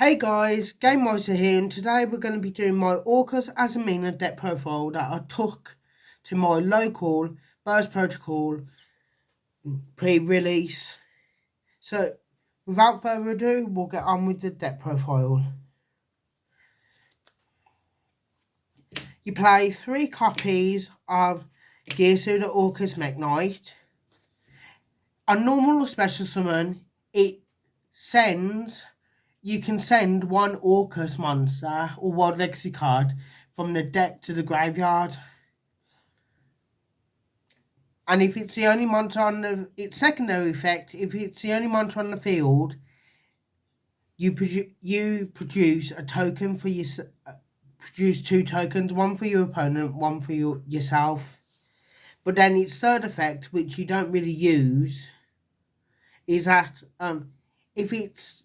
Hey guys, Game Monster here, and today we're going to be doing my orcust Azamina deck profile that I took to my local Burst Protocol pre-release. So, without further ado, we'll get on with the deck profile. You play 3 copies of Gearsu the Orcust Mech Knight. On normal or special summon, you can send one Orcust monster or Wild Legacy card from the deck to the graveyard. And if it's the only monster on its secondary effect, if it's the only monster on the field, you produce a token for produce 2 tokens, one for your opponent, one for yourself. But then its third effect, which you don't really use, is that if it's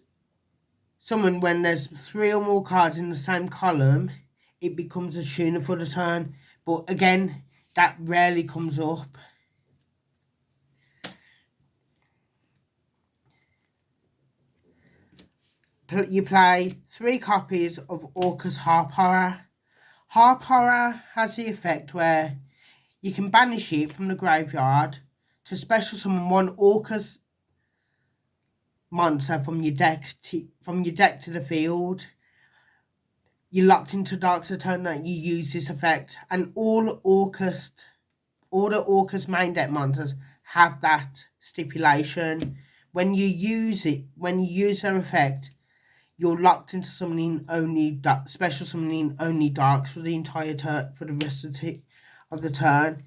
summoned when there's 3 or more cards in the same column, it becomes a tuner for the turn. But again, that rarely comes up. You play 3 copies of Orcust Harp Horror. Harp Horror has the effect where you can banish it from the graveyard to special summon one Orcust monster from your deck to the field. You're locked into Dark's turn that you use this effect, and all the Orcust main deck monsters have that stipulation. When you use their effect, you're locked into summoning only special summoning only darks for the entire turn, for the rest of the turn,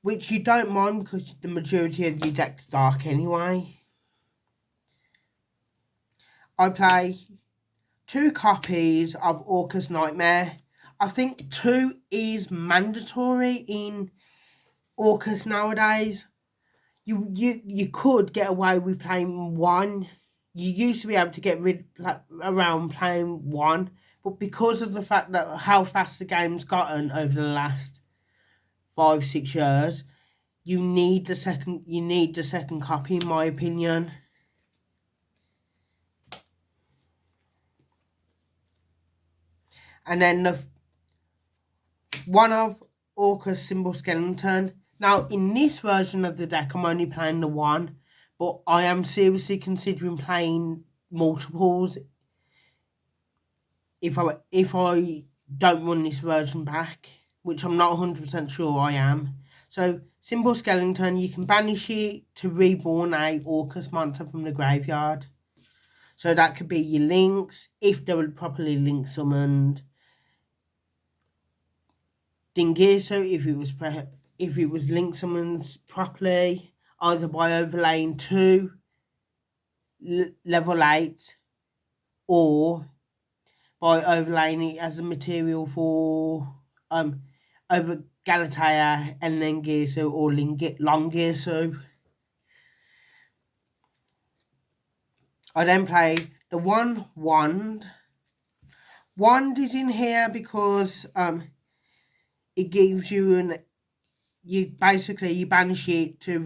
which you don't mind because the majority of your deck's dark anyway. I play 2 copies of Orcust Nightmare. I think 2 is mandatory in Orcust nowadays. You could get away with playing 1. You used to be able to get around playing 1, but because of the fact that how fast the game's gotten over the last 5-6 years, you need the second copy, in my opinion. And then one of Orcust Symbol Skeleton. Now, in this version of the deck, I'm only playing the 1, but I am seriously considering playing multiples if I don't run this version back, which I'm not 100% sure I am. So, Symbol Skeleton, you can banish it to reborn a Orcust monster from the graveyard. So that could be your links, if they were properly link summoned. Dingiso, if it was link summoned properly, either by overlaying 2 level 8 or by overlaying it as a material for over Galatea and then Gearso or Long Gearso. I then play the 1 Wand. Wand is in here because it gives you you banish it to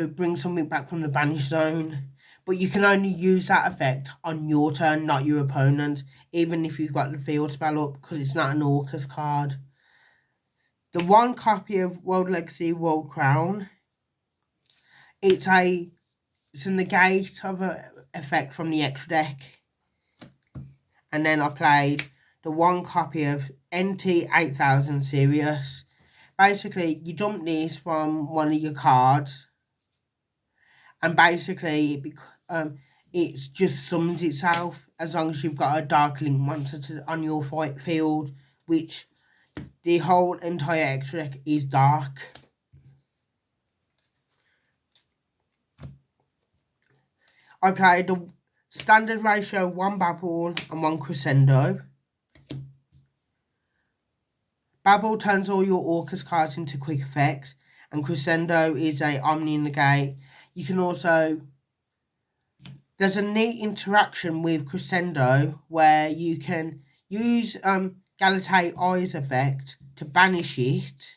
bring something back from the banish zone, but you can only use that effect on your turn, not your opponent, even if you've got the field spell up, because it's not an Orcust card. The 1 copy of World Legacy World Crown, it's a negate of an effect from the extra deck. And then I played the 1 copy of NT 8000 Sirius. Basically, you dump this from one of your cards, and basically it just summons itself as long as you've got a Dark Link monster on your fight field, which the whole entire extra deck is dark. I played the standard ratio 1 Babble and 1 Crescendo. Babble turns all your Orcust cards into quick effects, and Crescendo is a Omni Negate. You can also... There's a neat interaction with Crescendo where you can use Galatea Eye's effect to banish it,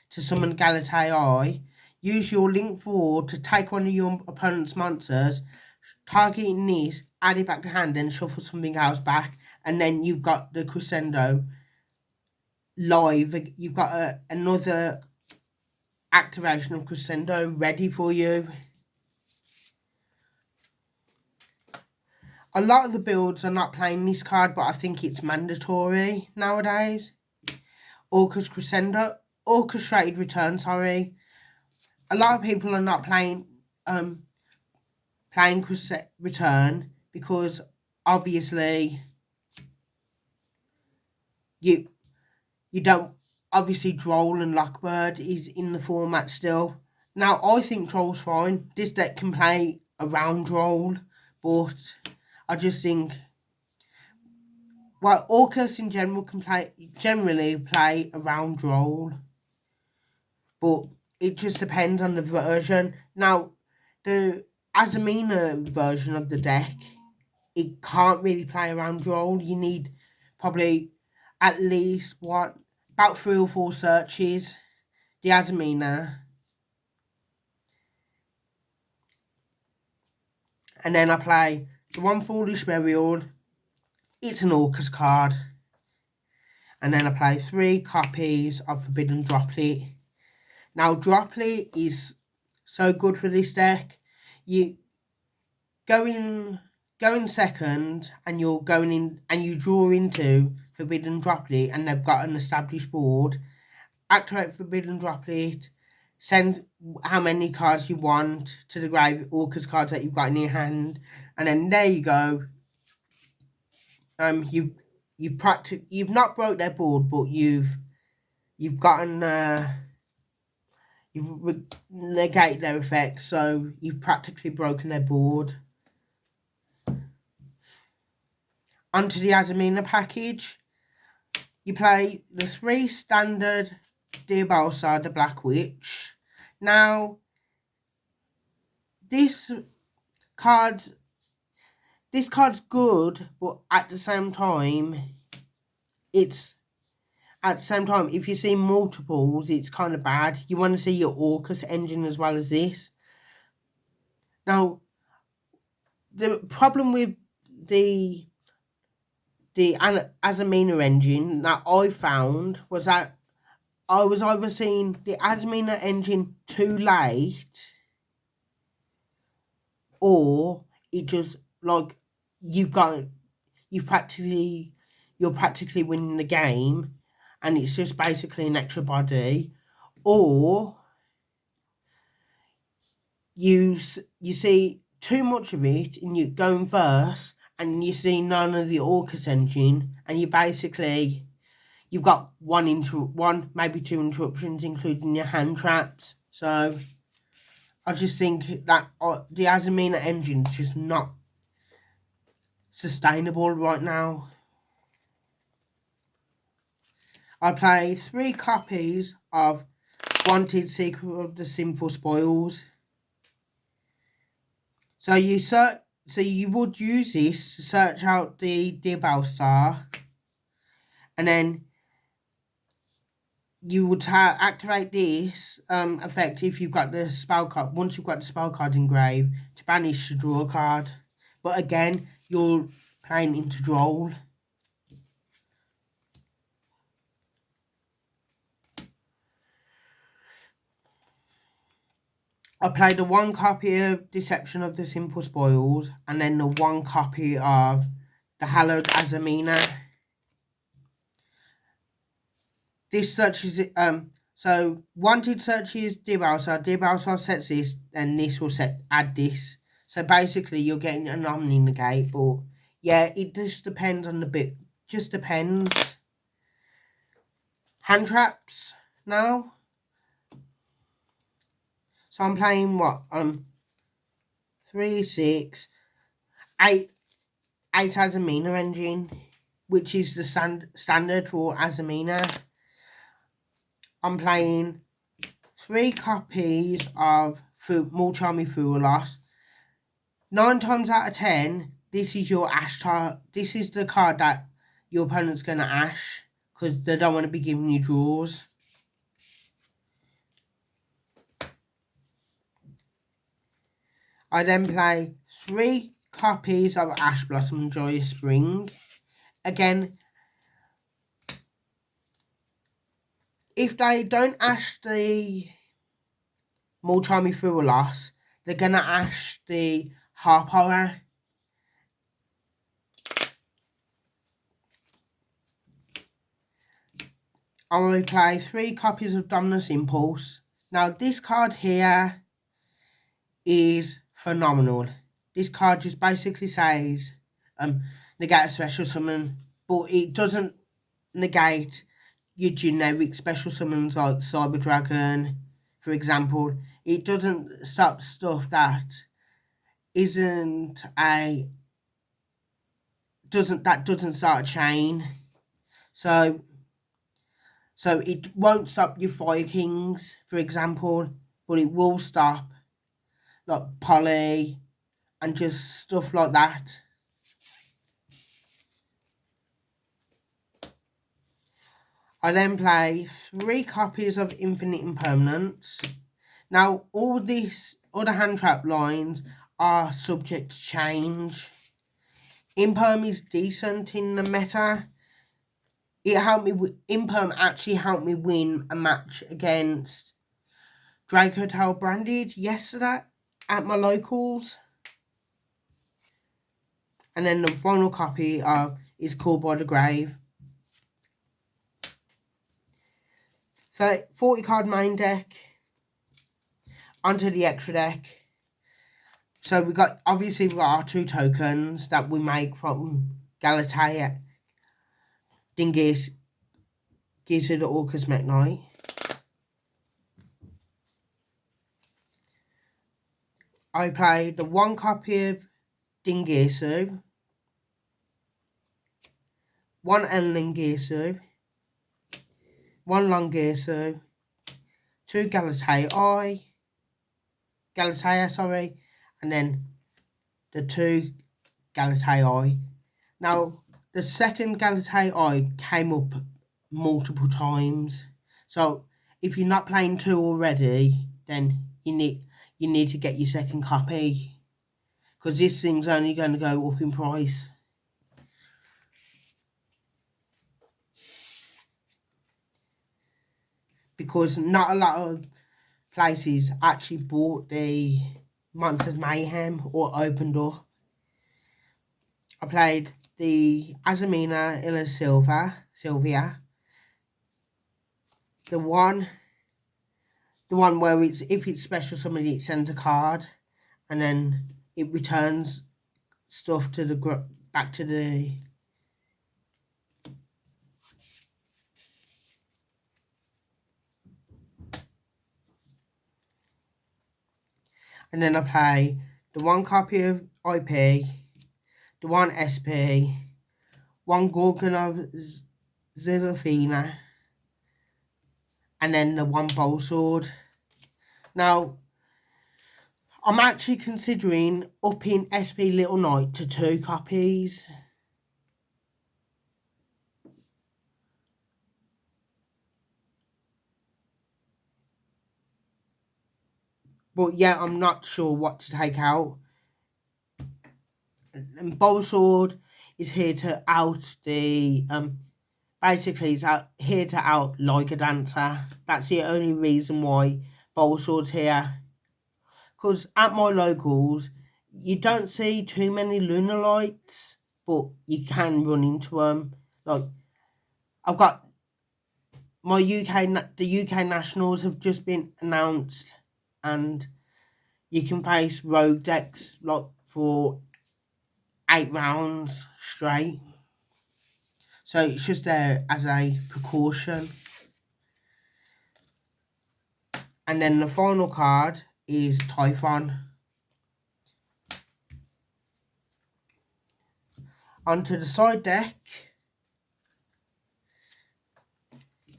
to summon Galatea Eye. Use your Link 4 to take one of your opponent's monsters, targeting this, add it back to hand and shuffle something else back, and then you've got the crescendo live. You've got another activation of crescendo ready for you. A lot of the builds are not playing this card, but I think it's mandatory nowadays. Orchestrated return, sorry. A lot of people are not playing return because obviously you don't, obviously Droll and Lockbird is in the format still. Now I think Droll's fine. This deck can play around Droll, but I just think, well, Orcust in general can generally play around Droll, but it just depends on the version. Now, the Azamina version of the deck, it can't really play around Droll. You need probably at least about 3 or 4 searches. The Azamina. And then I play the One Foolish Burial. It's an Orcust card. And then I play 3 copies of Forbidden Droplet. Now, Droplet is so good for this deck. You go in second, and you're going in, and you draw into Forbidden Droplet, and they've got an established board. Activate Forbidden Droplet. Send how many cards you want to the grave, Orcust cards that you've got in your hand, and then there you go. You've not broke their board, but you've gotten you've negated their effects, so you've practically broken their board. Onto the Azamina package. You play the 3 standard Diabolsa, the Black Witch. Now, this card's good, but at the same time, if you see multiples, it's kind of bad. You want to see your Orcust engine as well as this. Now, the problem with the Azamina engine that I found was that I was either seeing the Azamina engine too late, or it just, like, you're practically winning the game, and it's just basically an extra body, or you see too much of it and you go in first, and you see none of the Orcust engine, and you've got one, maybe 2 interruptions, including your hand traps. So I just think that the Azamina engine is just not sustainable right now. I play 3 copies of Wanted Secret of the Sinful Spoils. So you would use this to search out the Diabolsa, and then you would activate this effect if you've got the spell card. Once you've got the spell card engraved, to banish to draw a card. But again, you're playing into Droll. I played the 1 copy of Deception of the Simple Spoils, and then the 1 copy of the Hallowed Azamina. This searches so Wanted searches Diabolsa sets this, and this will add this. So basically you're getting an Omni negate, but yeah, it just depends on the bit. Just depends. Hand traps now. So I'm playing 3, 6, 8 Azamina engine, which is the standard for Azamina. I'm playing 3 copies of Mulchami Fuelos. 9 times out of 10, this is your Ash card. This is the card that your opponent's going to Ash, because they don't want to be giving you draws. I then play 3 copies of Ash Blossom Joyous Spring. Again, if they don't ash the More Charming Through a Loss, they're going to ash the Harp Horror. I will play 3 copies of Dominus Impulse. Now this card here is phenomenal. This card just basically says negate a special summon, but it doesn't negate your generic special summons like Cyber Dragon, for example. It doesn't stop stuff that doesn't start a chain. So it won't stop your Fire Kings, for example, but it will stop like Polly and just stuff like that. I then play 3 copies of Infinite Impermanence. Now all these other hand trap lines are subject to change. Imperm is decent in the meta. Imperm actually helped me win a match against Drake Hotel Branded yesterday at my locals. And then the final copy is Called by the Grave. So 40 card main deck onto the extra deck. So we've got our 2 tokens that we make from Galatea, Dingus, Gizzard, Orcust, Mech Knight. I play the 1 copy of Dingisu, 1 Ellingisu, 1 Longisu, 2 Galatea, and then the 2 Galatea. Now, the second Galatea came up multiple times. So, if you're not playing 2 already, then you need to get your second copy, because this thing's only going to go up in price. Because not a lot of places actually bought the Monsters Mayhem or opened up. I played the Azamina Illa Sylvia. The one where if it's special somebody, it sends a card and then it returns stuff to back to the and then I play the 1 copy of IP, the 1 SP, 1 Gorgon of Zilafina, and then the 1 Bowl Sword. Now, I'm actually considering upping SP Little Knight to 2 copies. But yeah, I'm not sure what to take out. And Bowl Sword is here to out the basically it's here to out like a dancer. That's the only reason why Bowl Sword's here. Because at my locals, you don't see too many lunar lights, but you can run into them. Like, I've got the UK Nationals have just been announced, and you can face rogue decks like for 8 rounds straight. So it's just there as a precaution. And then the final card is Typhon. Onto the side deck,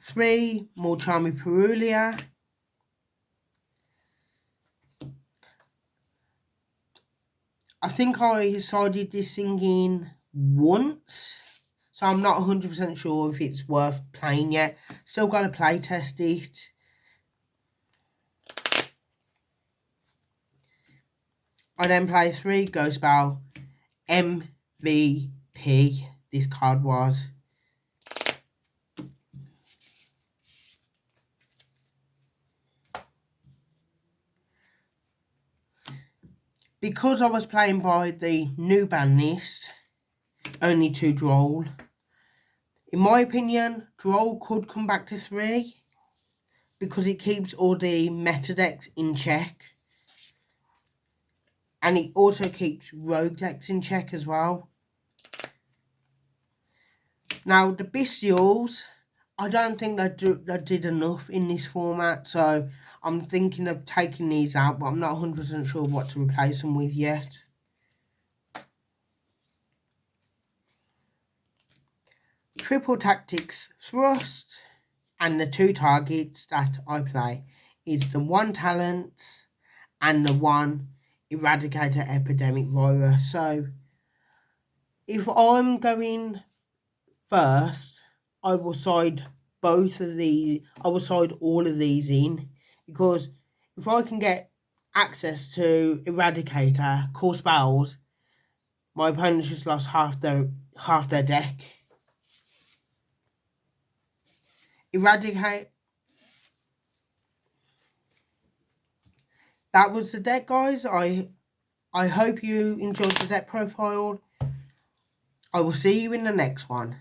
3 More Charming Perulia, I think I decided this thing in once, so I'm not 100% sure if it's worth playing yet. Still got to play test it. I then play 3 Ghost Bell, MVP this card was. Because I was playing by the new ban list, only 2 Droll. In my opinion, Droll could come back to 3 because it keeps all the meta decks in check. And it also keeps rogue decks in check as well. Now, the Bestials, I don't think they did enough in this format, so I'm thinking of taking these out, but I'm not 100% sure what to replace them with yet. Triple Tactics Thrust, and the 2 targets that I play is the 1 Talent and the 1 Eradicator Epidemic Virus. So, if I'm going first, I will side both of these. I will side all of these in, because if I can get access to Eradicator, core spells, my opponents just lost half their deck. Eradicate. That was the deck, guys. I hope you enjoyed the deck profile. I will see you in the next one.